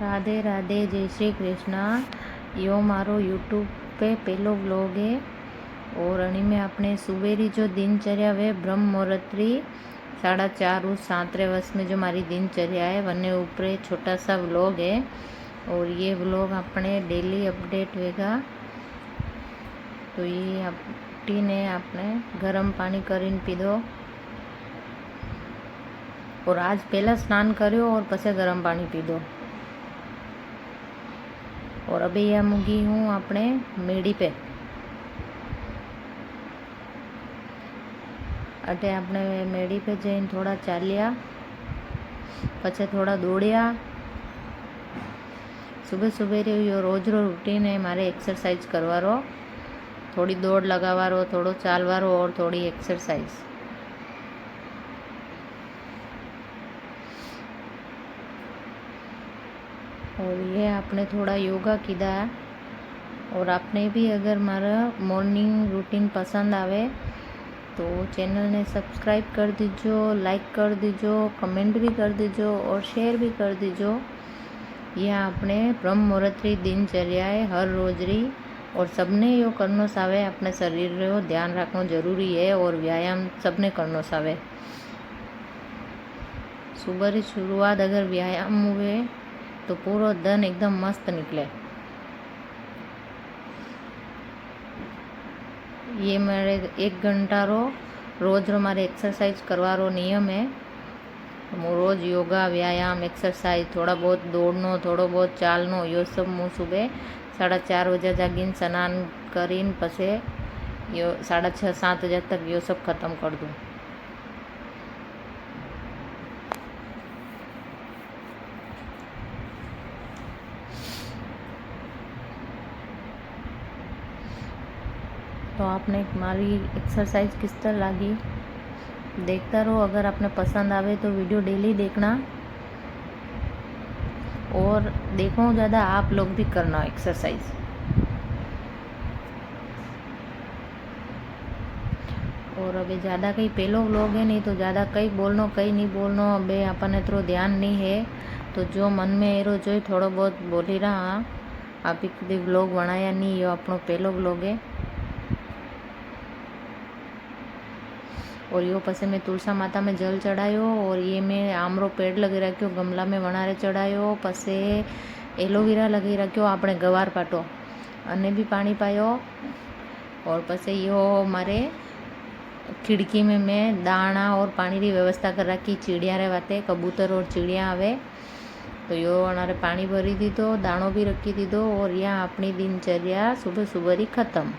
राधे राधे, जय श्री कृष्णा। यो मारो यूट्यूब पे पहलो व्लॉग है और अणी में अपने सुबेरी जो दिनचर्या वे ब्रह्म मुहूर्तरी 4:30 7 में जो हमारी दिनचर्या है वने ऊपर छोटा सा व्लॉग है। और ये व्लॉग अपने डेली अपडेट होगा। तो ये टी ने आपने गरम पानी करीने पीधो और आज पहला स्नान करो और पछे गरम पानी पीधो। और अभी यह मुगी हूँ अपने मेड़ी पे। अटे आपने मेड़ी पे जईने थोड़ा चालिया, पछे थोड़ा दौड़िया। सुबह सुबह यो रोज रो रूटीन है मारे एक्सरसाइज करवारो, थोड़ी दौड़ लगावारो, थोड़ो चालवारो और थोड़ी एक्सरसाइज। और ये आपने थोड़ा योगा कीधा। और आपने भी अगर मारा मॉर्निंग रूटीन पसंद आवे तो चैनल ने सब्सक्राइब कर दीजो, लाइक कर दीजो, कमेंट भी कर दीजो और शेयर भी कर दीजो। यह आपने ब्रह्म मुहूर्तरी दिनचर्या है हर रोज री। और सबने यो करनो सावे, अपने शरीर रो ध्यान रखना जरूरी है और व्यायाम सबने करनो सावे। सुबह की शुरुआत अगर व्यायाम हुए तो पूरा दिन एकदम मस्त निकले। ये मेरे 1 घंटा रो रोज रो मारे एक्सरसाइज करवारो नियम है। मु रोज योगा, व्यायाम, एक्सरसाइज, थोड़ा बहुत दौड़नो, थोड़ो बहुत चालनो, यो सब मु सुबह 4:30 बजे जागीने स्नान करीने पछे यो 6:30 7 बजे तक यो सब खत्म कर दूँ। तो आपने मारी एक्सरसाइज किस तरह लगी देखता रहो। अगर आपने पसंद आवे तो वीडियो डेली देखना और देखो ज़्यादा आप लोग भी करना एक्सरसाइज। और अभी ज़्यादा कहीं पहलो व्लॉग है नहीं तो ज़्यादा कहीं बोलनो कहीं नहीं बोलनो। अबे अपन इतरो ध्यान नहीं है तो जो मन में एरो जो थोड़ा बहुत बोली रहा। आप कभी व्लॉग बनाया नहीं, यो अपनो पहलो व्लॉग है। और यो पसे मैं तुलसा माता में जल चढ़ायो और ये मैं आमरो पेड़ लगी रखो गमला में वनारे चढ़ायो। पसे एलोवेरा लगी रखो आपने गवार पाटो अने भी पानी पायो। और पसे यो मारे खिड़की में मैं दाना और पानी की व्यवस्था कर रखी। चिड़िया रे वाते कबूतर और चिड़िया आवे तो यो अनारे पानी भरी दीधो, दाणो भी रखी दीधो। और यहाँ अपनी दिनचर्या सुबह सुबह ही खत्म।